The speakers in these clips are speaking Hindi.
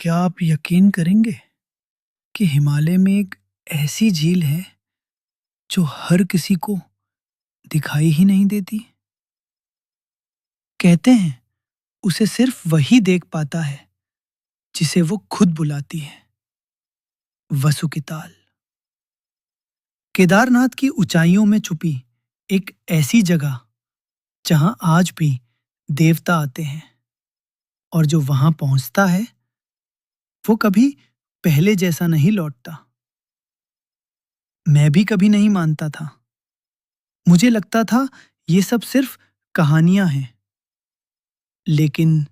क्या आप यकीन करेंगे कि हिमालय में एक ऐसी झील है जो हर किसी को दिखाई ही नहीं देती। कहते हैं उसे सिर्फ वही देख पाता है जिसे वो खुद बुलाती है। वसुकी-ताल केदारनाथ की ऊंचाइयों में छुपी एक ऐसी जगह जहां आज भी देवता आते हैं, और जो वहां पहुंचता है वो कभी पहले जैसा नहीं लौटता। मैं भी कभी नहीं मानता था। मुझे लगता था ये सब सिर्फ कहानियां हैं। लेकिन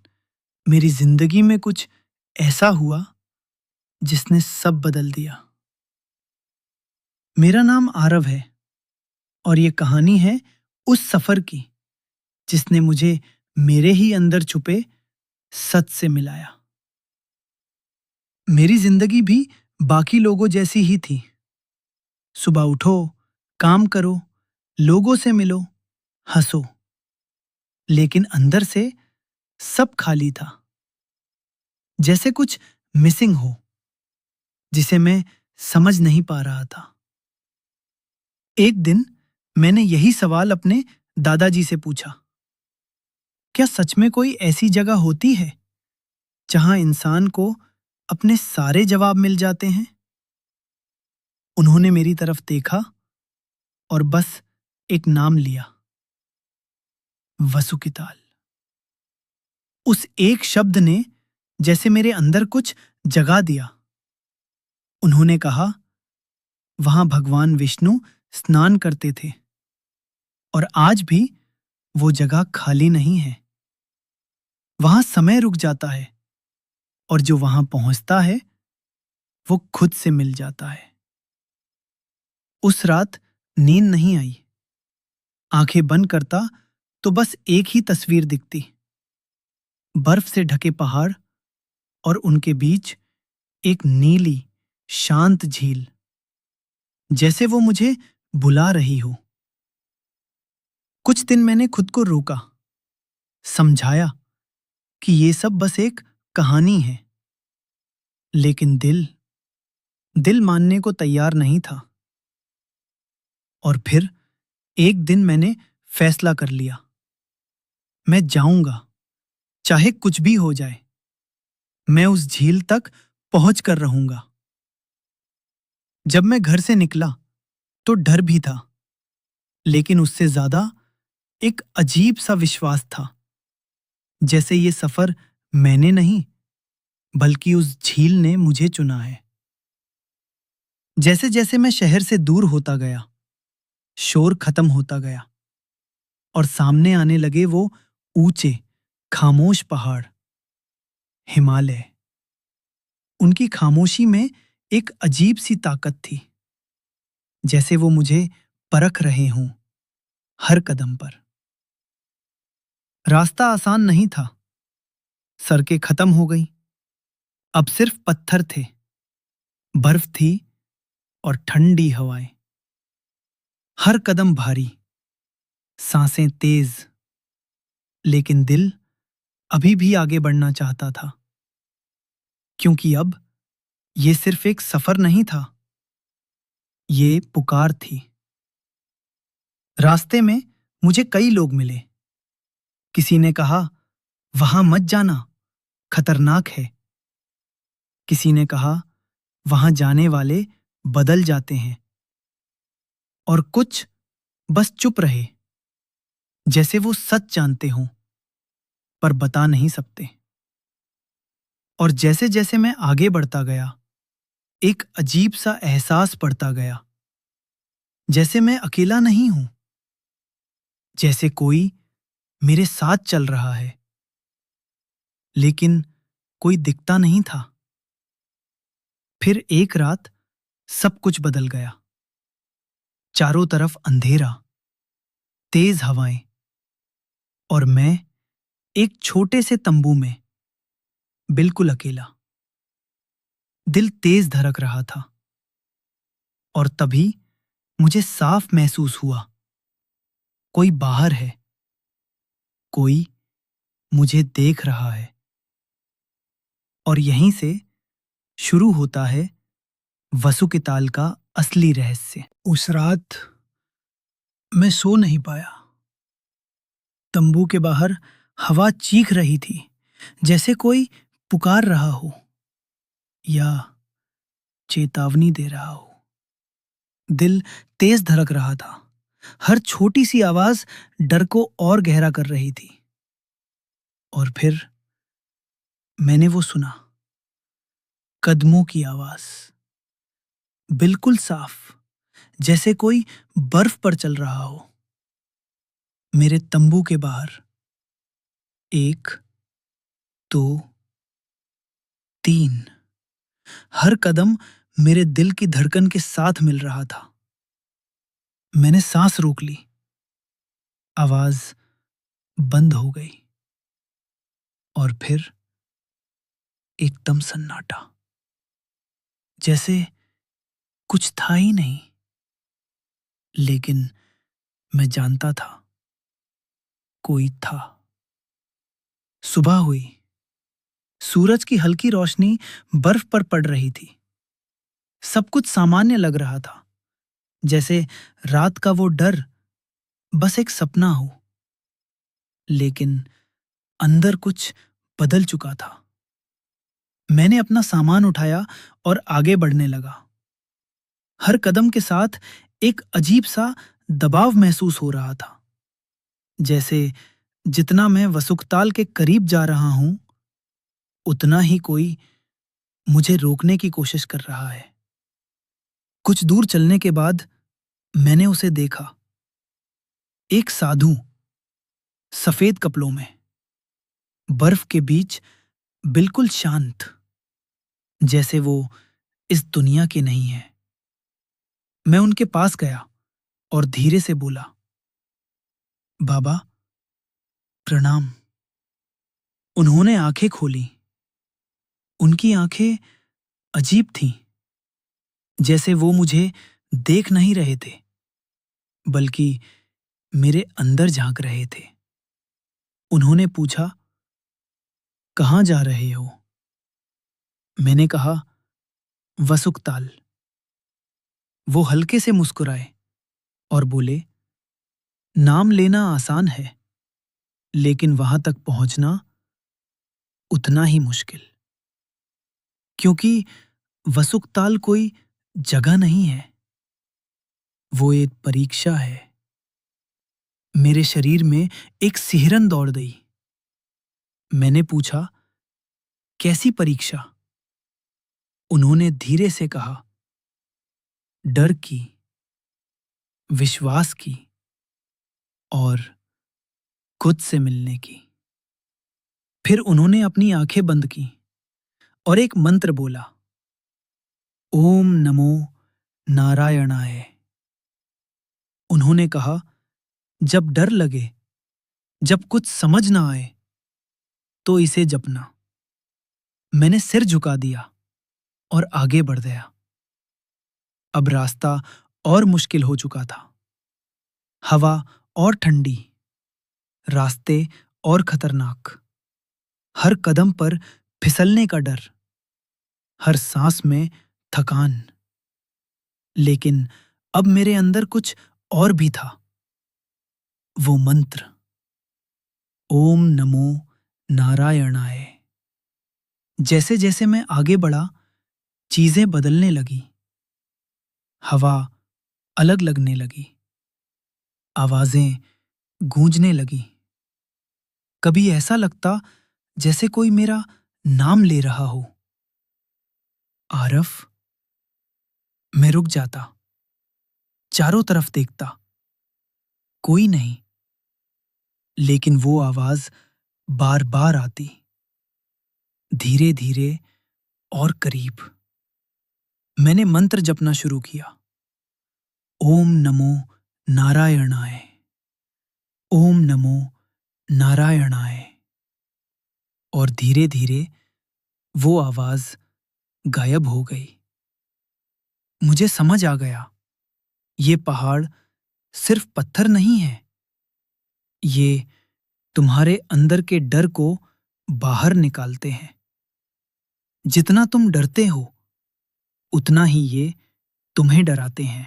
मेरी जिंदगी में कुछ ऐसा हुआ जिसने सब बदल दिया। मेरा नाम आरव है और ये कहानी है उस सफर की जिसने मुझे मेरे ही अंदर छुपे सच से मिलाया। मेरी जिंदगी भी बाकी लोगों जैसी ही थी। सुबह उठो, काम करो, लोगों से मिलो, हंसो, लेकिन अंदर से सब खाली था। जैसे कुछ मिसिंग हो जिसे मैं समझ नहीं पा रहा था। एक दिन मैंने यही सवाल अपने दादाजी से पूछा, क्या सच में कोई ऐसी जगह होती है जहां इंसान को अपने सारे जवाब मिल जाते हैं? उन्होंने मेरी तरफ देखा और बस एक नाम लिया, वसुकी-ताल। उस एक शब्द ने जैसे मेरे अंदर कुछ जगा दिया। उन्होंने कहा, वहां भगवान विष्णु स्नान करते थे और आज भी वो जगह खाली नहीं है। वहां समय रुक जाता है और जो वहां पहुंचता है वो खुद से मिल जाता है। उस रात नींद नहीं आई। आंखें बंद करता तो बस एक ही तस्वीर दिखती, बर्फ से ढके पहाड़ और उनके बीच एक नीली शांत झील, जैसे वो मुझे बुला रही हो। कुछ दिन मैंने खुद को रोका, समझाया कि ये सब बस एक कहानी है। लेकिन दिल दिल मानने को तैयार नहीं था। और फिर एक दिन मैंने फैसला कर लिया, मैं जाऊंगा, चाहे कुछ भी हो जाए। मैं उस झील तक पहुंच कर रहूंगा। जब मैं घर से निकला तो डर भी था, लेकिन उससे ज्यादा एक अजीब सा विश्वास था, जैसे ये सफर मैंने नहीं बल्कि उस झील ने मुझे चुना है। जैसे जैसे मैं शहर से दूर होता गया, शोर खत्म होता गया और सामने आने लगे वो ऊंचे खामोश पहाड़, हिमालय। उनकी खामोशी में एक अजीब सी ताकत थी, जैसे वो मुझे परख रहे हों हर कदम पर। रास्ता आसान नहीं था। सड़कें खत्म हो गई। अब सिर्फ पत्थर थे, बर्फ थी और ठंडी हवाएं। हर कदम भारी, सांसें तेज, लेकिन दिल अभी भी आगे बढ़ना चाहता था, क्योंकि अब ये सिर्फ एक सफर नहीं था, ये पुकार थी। रास्ते में मुझे कई लोग मिले। किसी ने कहा, वहां मत जाना, खतरनाक है। किसी ने कहा, वहां जाने वाले बदल जाते हैं। और कुछ बस चुप रहे, जैसे वो सच जानते हों पर बता नहीं सकते। और जैसे जैसे मैं आगे बढ़ता गया, एक अजीब सा एहसास बढ़ता गया, जैसे मैं अकेला नहीं हूं, जैसे कोई मेरे साथ चल रहा है, लेकिन कोई दिखता नहीं था। फिर एक रात सब कुछ बदल गया। चारों तरफ अंधेरा, तेज हवाएं, और मैं एक छोटे से तंबू में, बिल्कुल अकेला। दिल तेज धड़क रहा था और तभी मुझे साफ महसूस हुआ, कोई बाहर है, कोई मुझे देख रहा है। और यहीं से शुरू होता है वसुकिताल का असली रहस्य। उस रात मैं सो नहीं पाया। तंबू के बाहर हवा चीख रही थी, जैसे कोई पुकार रहा हो या चेतावनी दे रहा हो। दिल तेज धड़क रहा था। हर छोटी सी आवाज डर को और गहरा कर रही थी। और फिर मैंने वो सुना, कदमों की आवाज, बिल्कुल साफ, जैसे कोई बर्फ पर चल रहा हो। मेरे तंबू के बाहर 1, 2, 3। हर कदम मेरे दिल की धड़कन के साथ मिल रहा था। मैंने सांस रोक ली। आवाज बंद हो गई और फिर एकदम सन्नाटा, जैसे कुछ था ही नहीं। लेकिन मैं जानता था, कोई था। सुबह हुई। सूरज की हल्की रोशनी बर्फ पर पड़ रही थी। सब कुछ सामान्य लग रहा था, जैसे रात का वो डर बस एक सपना हो। लेकिन अंदर कुछ बदल चुका था। मैंने अपना सामान उठाया और आगे बढ़ने लगा। हर कदम के साथ एक अजीब सा दबाव महसूस हो रहा था, जैसे जितना मैं वसुकताल के करीब जा रहा हूं, उतना ही कोई मुझे रोकने की कोशिश कर रहा है। कुछ दूर चलने के बाद मैंने उसे देखा। एक साधु, सफेद कपड़ों में, बर्फ के बीच, बिल्कुल शांत, जैसे वो इस दुनिया के नहीं है। मैं उनके पास गया और धीरे से बोला, बाबा, प्रणाम। उन्होंने आंखें खोली। उनकी आंखें अजीब थीं, जैसे वो मुझे देख नहीं रहे थे, बल्कि मेरे अंदर झांक रहे थे। उन्होंने पूछा, कहाँ जा रहे हो? मैंने कहा, वसुकताल। वो हल्के से मुस्कुराए और बोले, नाम लेना आसान है, लेकिन वहां तक पहुंचना उतना ही मुश्किल। क्योंकि वसुकताल कोई जगह नहीं है, वो एक परीक्षा है। मेरे शरीर में एक सिहरन दौड़ गई। मैंने पूछा, कैसी परीक्षा? उन्होंने धीरे से कहा, डर की, विश्वास की और खुद से मिलने की। फिर उन्होंने अपनी आंखें बंद की और एक मंत्र बोला, ओम नमो नारायणाय। उन्होंने कहा, जब डर लगे, जब कुछ समझ ना आए, तो इसे जपना। मैंने सिर झुका दिया और आगे बढ़ गया। अब रास्ता और मुश्किल हो चुका था। हवा और ठंडी, रास्ते और खतरनाक। हर कदम पर फिसलने का डर, हर सांस में थकान। लेकिन अब मेरे अंदर कुछ और भी था। वो मंत्र, ओम नमो नारायणाय। जैसे जैसे मैं आगे बढ़ा, चीजें बदलने लगी। हवा अलग लगने लगी। आवाजें गूंजने लगी। कभी ऐसा लगता जैसे कोई मेरा नाम ले रहा हो। आरफ। मैं रुक जाता, चारों तरफ देखता, कोई नहीं। लेकिन वो आवाज बार बार आती, धीरे धीरे और करीब। मैंने मंत्र जपना शुरू किया, ओम नमो नारायणाय, ओम नमो नारायणाय। और धीरे धीरे वो आवाज गायब हो गई। मुझे समझ आ गया, ये पहाड़ सिर्फ पत्थर नहीं है, ये तुम्हारे अंदर के डर को बाहर निकालते हैं। जितना तुम डरते हो उतना ही ये तुम्हें डराते हैं,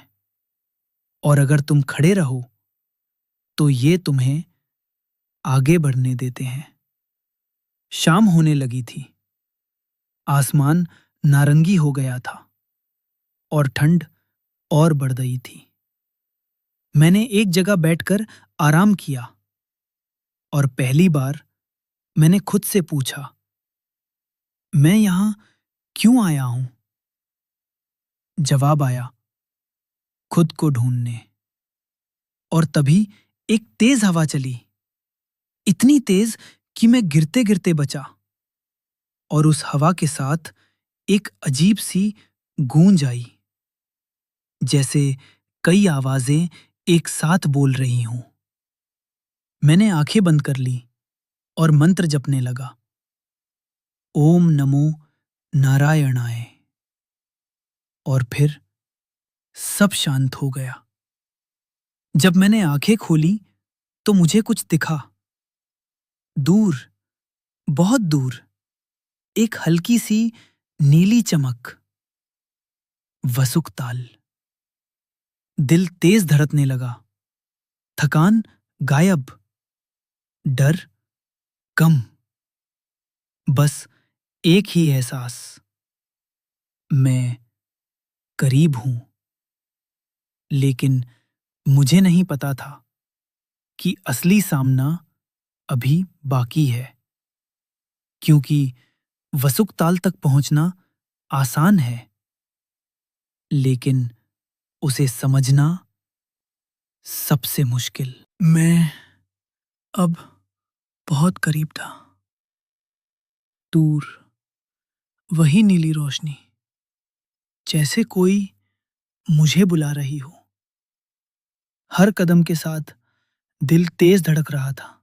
और अगर तुम खड़े रहो तो ये तुम्हें आगे बढ़ने देते हैं। शाम होने लगी थी। आसमान नारंगी हो गया था और ठंड और बढ़ गई थी। मैंने एक जगह बैठकर आराम किया और पहली बार मैंने खुद से पूछा, मैं यहां क्यों आया हूं? जवाब आया, खुद को ढूंढने। और तभी एक तेज हवा चली, इतनी तेज कि मैं गिरते गिरते बचा। और उस हवा के साथ एक अजीब सी गूंज आई, जैसे कई आवाजें एक साथ बोल रही हों। मैंने आंखें बंद कर ली और मंत्र जपने लगा, ओम नमो नारायणाय। और फिर सब शांत हो गया। जब मैंने आंखें खोली तो मुझे कुछ दिखा। दूर, बहुत दूर, एक हल्की सी नीली चमक। वसुकताल। दिल तेज धड़कने लगा। थकान गायब, डर कम। बस एक ही एहसास, मैं करीब हूं। लेकिन मुझे नहीं पता था कि असली सामना अभी बाकी है, क्योंकि वसुकताल तक पहुंचना आसान है, लेकिन उसे समझना सबसे मुश्किल। मैं अब बहुत करीब था। दूर, वही नीली रोशनी, जैसे कोई मुझे बुला रही हो। हर कदम के साथ दिल तेज धड़क रहा था।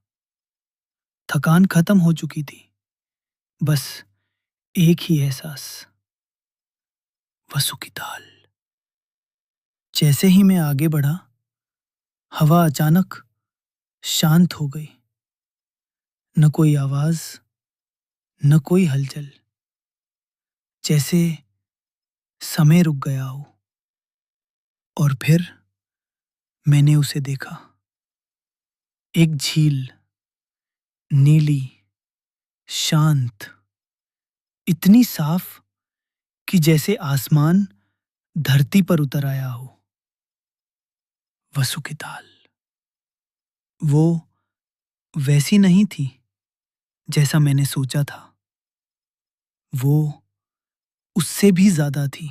थकान खत्म हो चुकी थी। बस एक ही एहसास, वसुकीताल। जैसे ही मैं आगे बढ़ा, हवा अचानक शांत हो गई। न कोई आवाज, न कोई हलचल, जैसे समय रुक गया हो। और फिर मैंने उसे देखा, एक झील, नीली, शांत, इतनी साफ कि जैसे आसमान धरती पर उतर आया हो। वसुकीताल। वो वैसी नहीं थी जैसा मैंने सोचा था। वो उससे भी ज्यादा थी।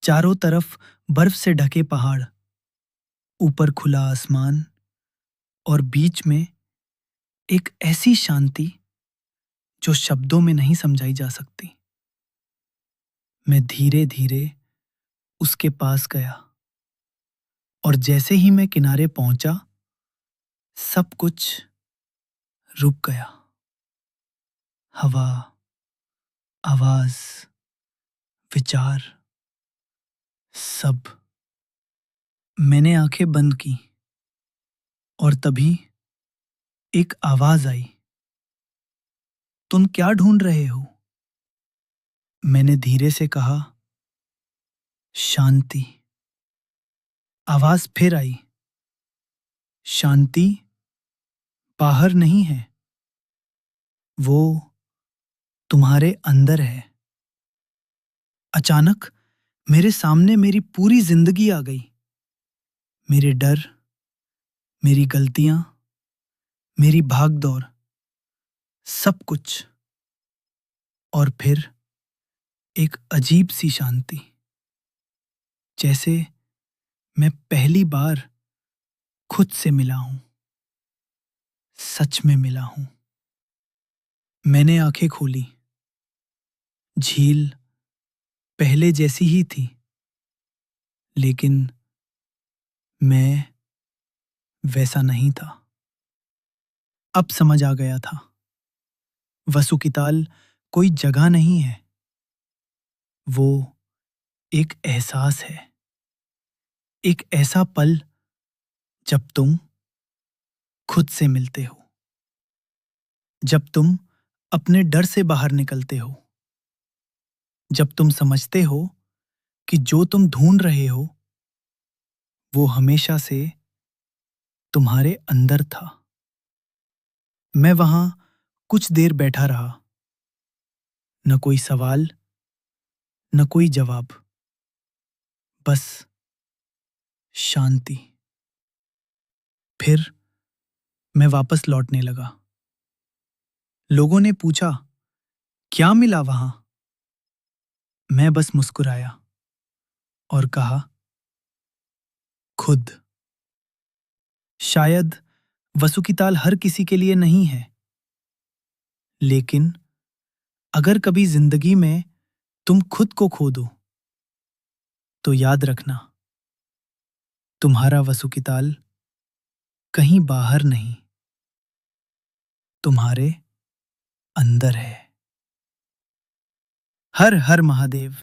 चारों तरफ बर्फ से ढके पहाड़, ऊपर खुला आसमान, और बीच में एक ऐसी शांति जो शब्दों में नहीं समझाई जा सकती। मैं धीरे धीरे उसके पास गया, और जैसे ही मैं किनारे पहुंचा, सब कुछ रुक गया। हवा, आवाज, विचार, सब। मैंने आंखें बंद की और तभी एक आवाज आई, तुम क्या ढूंढ रहे हो? मैंने धीरे से कहा, शांति। आवाज फिर आई, शांति बाहर नहीं है, वो तुम्हारे अंदर है। अचानक मेरे सामने मेरी पूरी जिंदगी आ गई। मेरे डर, मेरी गलतियां, मेरी भागदौड़, सब कुछ। और फिर एक अजीब सी शांति, जैसे मैं पहली बार खुद से मिला हूं, सच में मिला हूं। मैंने आंखें खोली। झील पहले जैसी ही थी, लेकिन मैं वैसा नहीं था। अब समझ आ गया था, वसुकीताल कोई जगह नहीं है, वो एक एहसास है। एक ऐसा पल जब तुम खुद से मिलते हो, जब तुम अपने डर से बाहर निकलते हो, जब तुम समझते हो कि जो तुम ढूंढ रहे हो वो हमेशा से तुम्हारे अंदर था। मैं वहां कुछ देर बैठा रहा, न कोई सवाल, न कोई जवाब, बस शांति। फिर मैं वापस लौटने लगा। लोगों ने पूछा, क्या मिला वहां? मैं बस मुस्कुराया और कहा, खुद। शायद वसुकीताल हर किसी के लिए नहीं है, लेकिन अगर कभी जिंदगी में तुम खुद को खो दो, तो याद रखना, तुम्हारा वसुकीताल कहीं बाहर नहीं, तुम्हारे अंदर है। हर हर महादेव।